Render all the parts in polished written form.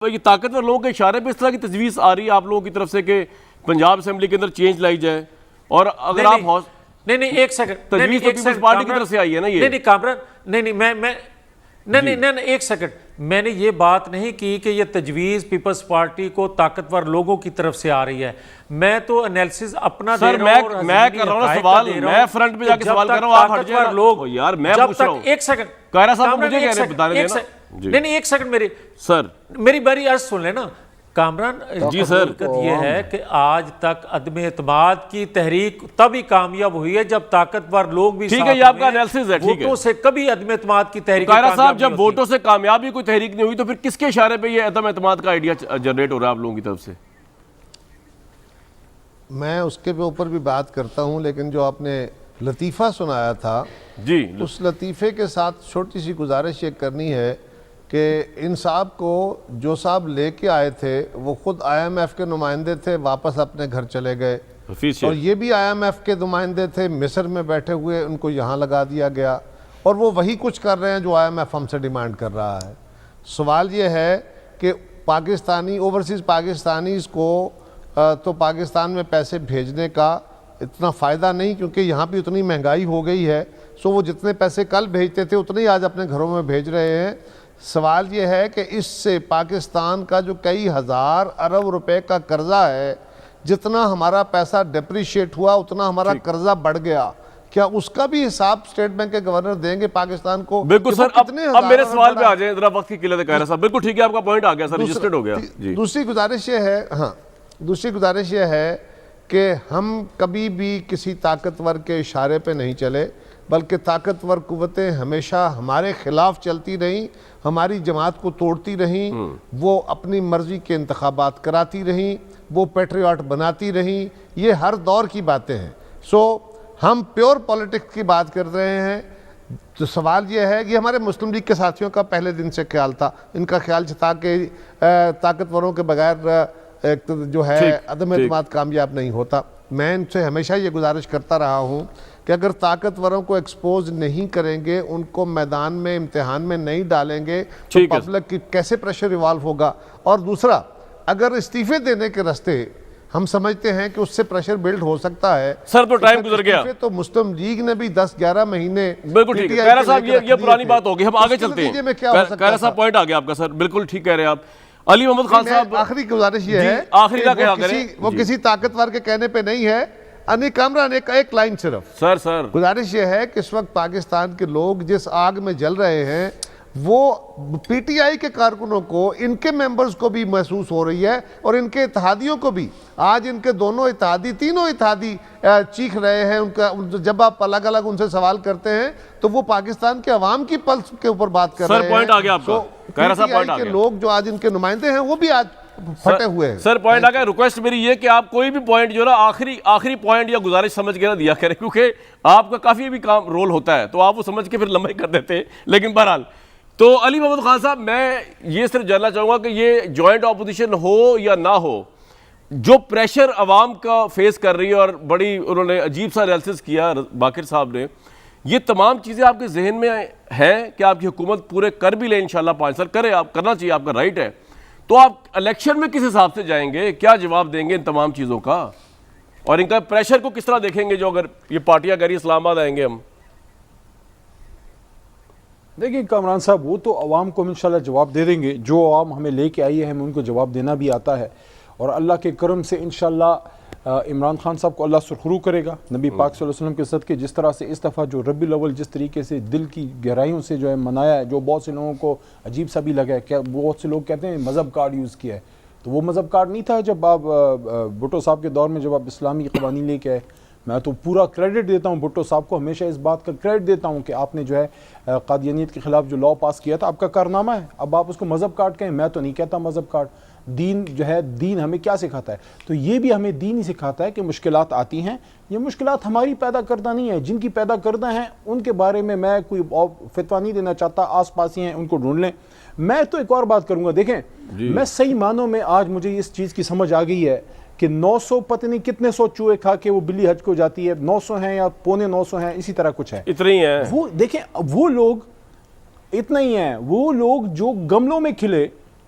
یہ طاقتور لوگوں کے اشارے پہ اس طرح کی تجویز آ رہی ہے آپ لوگوں کی طرف سے کہ پنجاب اسمبلی کے اندر چینج لائی جائے، اور اگر آپ نہیں ایک سیکنڈ، تجویز تو پیپلز پارٹی کی طرف سے آئی ہے نا یہ نہیں کامران، نہیں ایک سیکنڈ، میں نے یہ بات نہیں کی کہ یہ تجویز پیپلز پارٹی کو طاقتور لوگوں کی طرف سے آ رہی ہے. میں تو انیلسز اپنا دے رہا ہوں اور میں کر رہا ہوں سوال، میں فرنٹ پہ جا کے سوال کر رہا ہوں، آپ ہٹ جائے لوگ یار، میں پوچھ رہا ہوں. ایک سیکنڈ قاہرہ صاحب مجھے کہہ رہے ہیں بتانے دینا. نہیں ایک سیکنڈ میری باری عرض سن لینا کامران. جی سر، حقیقت یہ ہے کہ آج تک عدم اعتماد کی تحریک تبھی کامیاب ہوئی ہے جب طاقتور لوگ بھی ٹھیک ہے، یہ آپ کا انالیسس ہے. ٹھیک ہے، ووٹوں سے کبھی عدم اعتماد کی تحریک قاہرہ صاحب جب ووٹوں سے کامیابی کوئی تحریک نہیں ہوئی تو پھر کس کے اشارے پہ یہ عدم اعتماد کا آئیڈیا جنریٹ ہو رہا ہے آپ لوگوں کی طرف سے؟ میں اس کے اوپر بھی بات کرتا ہوں، لیکن جو آپ نے لطیفہ سنایا تھا جی، اس لطیفے کے ساتھ چھوٹی سی گزارش یہ کرنی ہے کہ ان صاحب کو جو صاحب لے کے آئے تھے وہ خود آئی ایم ایف کے نمائندے تھے، واپس اپنے گھر چلے گئے، اور یہ بھی آئی ایم ایف کے نمائندے تھے، مصر میں بیٹھے ہوئے، ان کو یہاں لگا دیا گیا، اور وہ وہی کچھ کر رہے ہیں جو آئی ایم ایف ہم سے ڈیمانڈ کر رہا ہے. سوال یہ ہے کہ پاکستانی اوورسیز پاکستانیز کو تو پاکستان میں پیسے بھیجنے کا اتنا فائدہ نہیں، کیونکہ یہاں بھی اتنی مہنگائی ہو گئی ہے، سو وہ جتنے پیسے کل بھیجتے تھے اتنے ہی آج اپنے گھروں میں بھیج رہے ہیں. سوال یہ ہے کہ اس سے پاکستان کا جو کئی ہزار ارب روپے کا قرضہ ہے، جتنا ہمارا پیسہ ڈیپریشیٹ ہوا اتنا ہمارا قرضہ بڑھ گیا، کیا اس کا بھی حساب اسٹیٹ بینک کے گورنر دیں گے پاکستان کو؟ بالکل سر، اب میرے سوال پہ آ جائیں ذرا، وقت کی قلت ہے قاہرہ صاحب. بالکل ٹھیک ہے، آپ کا پوائنٹ آ گیا سر، رجسٹرڈ ہو گیا. دوسری گزارش یہ ہے کہ ہم کبھی بھی کسی طاقتور کے اشارے پہ نہیں چلے، بلکہ طاقتور قوتیں ہمیشہ ہمارے خلاف چلتی رہیں، ہماری جماعت کو توڑتی رہیں، وہ اپنی مرضی کے انتخابات کراتی رہیں، وہ پیٹریاٹ بناتی رہیں. یہ ہر دور کی باتیں ہیں. ہم پیور پولیٹکس کی بات کر رہے ہیں. تو سوال یہ ہے کہ ہمارے مسلم لیگ کے ساتھیوں کا پہلے دن سے خیال تھا، ان کا خیال تھا کہ طاقتوروں کے بغیر جو ہے عدم اعتماد کامیاب نہیں ہوتا. میں ان سے ہمیشہ یہ گزارش کرتا رہا ہوں کہ اگر طاقتوروں کو ایکسپوز نہیں کریں گے، ان کو میدان میں امتحان میں نہیں ڈالیں گے تو پبلک کی کیسے پریشر ایوالو ہوگا؟ اور دوسرا، اگر استعفے دینے کے راستے ہم سمجھتے ہیں کہ اس سے پریشر بلڈ ہو سکتا ہے سر، تو ٹائم گزر گیا. تو مسلم لیگ نے بھی 10-11 مہینے. بالکل ٹھیک ہے قاہرہ صاحب، یہ پرانی بات ہوگی، ہم آگے چلتے ہیں. قاہرہ صاحب پوائنٹ آ گیا آپ کا سر، بالکل ٹھیک کہہ رہے ہیں آپ. علی محمد خان صاحب، آخری گزارش یہ ہے آخری کا کیا کریں، وہ کسی طاقتور کے کہنے پہ نہیں ہے. انی کامران ایک لائن صرف سر گزارش یہ ہے کہ اس وقت پاکستان کے لوگ جس آگ میں جل رہے ہیں وہ پی ٹی آئی کے کارکنوں کو، ان کے ممبرز کو بھی محسوس ہو رہی ہے، اور ان کے اتحادیوں کو بھی. آج ان کے تینوں اتحادی چیخ رہے ہیں. ان کا جب آپ الگ الگ ان سے سوال کرتے ہیں تو وہ پاکستان کے عوام کی پلس کے اوپر بات کر رہے ہیں. سر پوائنٹ آ گیا آپ کا، قاہرہ صاحب پوائنٹ آ گیا. لوگ جو آج ان کے نمائندے ہیں وہ بھی آج پھٹے ہوئے ہیں. سر پوائنٹ آ گیا. ریکویسٹ میری یہ کہ آپ کوئی بھی پوائنٹ جو نا آخری پوائنٹ یا گزارش سمجھ کے نہ دیا کریں، کیونکہ آپ کا کافی بھی کام رول ہوتا ہے تو آپ وہ سمجھ کے پھر لمبے کر دیتے ہیں. لیکن بہرحال تو علی محمد خان صاحب، میں یہ صرف جاننا چاہوں گا کہ یہ جوائنٹ اپوزیشن ہو یا نہ ہو، جو پریشر عوام کا فیس کر رہی ہے، اور بڑی انہوں نے عجیب سا انالیسس کیا باقر صاحب نے، یہ تمام چیزیں آپ کے ذہن میں ہیں کہ آپ کی حکومت پورے کر بھی لیں انشاءاللہ 5 سال کرے، آپ کرنا چاہیے، آپ کا رائٹ ہے. تو آپ الیکشن میں کس حساب سے جائیں گے، کیا جواب دیں گے ان تمام چیزوں کا، اور ان کا پریشر کو کس طرح دیکھیں گے جو اگر یہ پارٹیاں گری اسلام آباد آئیں گے ہم؟ دیکھیں کامران صاحب، وہ تو عوام کو انشاءاللہ جواب دے دیں گے. جو عوام ہمیں لے کے آئی ہے ہمیں ان کو جواب دینا بھی آتا ہے، اور اللہ کے کرم سے انشاءاللہ عمران خان صاحب کو اللہ سرخرو کرے گا. نبی پاک صلی اللہ علیہ وسلم کے صدقے جس طرح سے اس دفعہ جو ربیع الاول جس طریقے سے دل کی گہرائیوں سے جو ہے منایا ہے، جو بہت سے لوگوں کو عجیب سا بھی لگا ہے، کہ بہت سے لوگ کہتے ہیں مذہب کارڈ یوز کیا ہے، تو وہ مذہب کارڈ نہیں تھا. جب آپ بھٹو صاحب کے دور میں جب آپ اسلامی قوانین لے کے آئے، میں تو پورا کریڈٹ دیتا ہوں بھٹو صاحب کو، ہمیشہ اس بات کا کریڈٹ دیتا ہوں کہ آپ نے جو ہے قادیانیت کے خلاف جو لاء پاس کیا تھا، آپ کا کارنامہ ہے. اب آپ اس کو مذہب کارڈ کہیں، میں تو نہیں کہتا مذہب کارڈ. دین جو ہے، دین ہمیں کیا سکھاتا ہے؟ تو یہ بھی ہمیں دین ہی سکھاتا ہے کہ مشکلات آتی ہیں. یہ مشکلات ہماری پیدا کردہ نہیں ہیں، جن کی پیدا کردہ ہیں ان کے بارے میں میں کوئی فتویٰ نہیں دینا چاہتا. آس پاس ہی ہیں، ان کو ڈھونڈ لیں. میں تو ایک اور بات کروں گا، دیکھیں میں صحیح معنوں میں آج مجھے اس چیز کی سمجھ آ گئی ہے کہ 900 پتہ نہیں کتنے سو چوہے کھا کے وہ بلی حج کو جاتی ہے، 900 ہیں یا 950 ہیں، اسی طرح کچھ ہے، اتنے ہی ہیں. وہ دیکھیں وہ لوگ اتنا ہی ہیں، وہ لوگ جو گملوں میں کھلے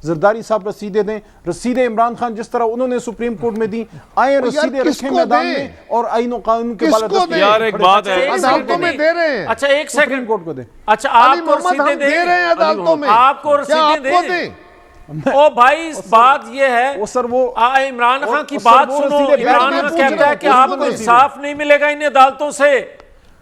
زرداری صاحب رسیدیں دیں، رسیدیں عمران خان جس طرح انہوں نے سپریم کورٹ میں دی، آئیں رسیدیں کس رکھیں کو میدان دیں؟ میں اور آئین و قانون کے کس بالا کو دست دیں؟ یار ایک بات ہے، عدالتوں میں دے رہے ہیں، اچھا ایک سپریم سیکنڈ، کورٹ کو دیں۔ اچھا علی آپ کو محمد ہم رسیدیں دے رہے ہیں دیں، عدالتوں میں، آپ کو کیا رسیدیں آپ کو دیں؟ دیں؟ او بھائی بات یہ ہے، وہ سر وہ عمران خان کی وہ سر بات وہ سنو، رسیدیں عمران میں خان پوچھ کہتا رہا ہے ہوں، کہ کس آپ کو کو دیں؟ انصاف نہیں ملے گا ان عدالتوں سے۔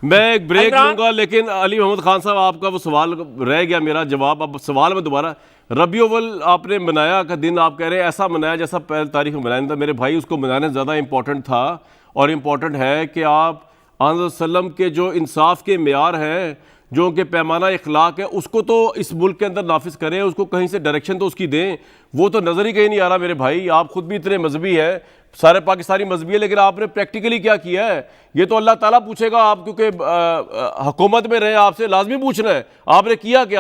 میں ایک بریک عمران- لوں گا، لیکن علی محمد خان صاحب آپ کا وہ سوال رہ گیا میرا جواب، اب سوال میں دوبارہ ربیع الاول آپ نے منایا کا دن، آپ کہہ رہے ہیں ایسا منایا جیسا پہلی تاریخ میں منایا نہیں تھا۔ میرے بھائی اس کو منانا زیادہ امپورٹنٹ تھا، اور امپورٹنٹ ہے کہ آپ آن وسلم کے جو انصاف کے معیار ہیں، جو کہ پیمانہ اخلاق ہے، اس کو تو اس ملک کے اندر نافذ کریں، اس کو کہیں سے ڈائریکشن تو اس کی دیں۔ وہ تو نظر ہی کہیں نہیں آ رہا میرے بھائی، آپ خود بھی اتنے مذہبی ہیں، سارے پاکستانی مذہبی ہے، لیکن آپ نے پریکٹیکلی کیا کیا ہے یہ تو اللہ تعالیٰ پوچھے گا، آپ کیونکہ حکومت میں رہے، آپ سے لازمی پوچھنا ہے آپ نے کیا کیا۔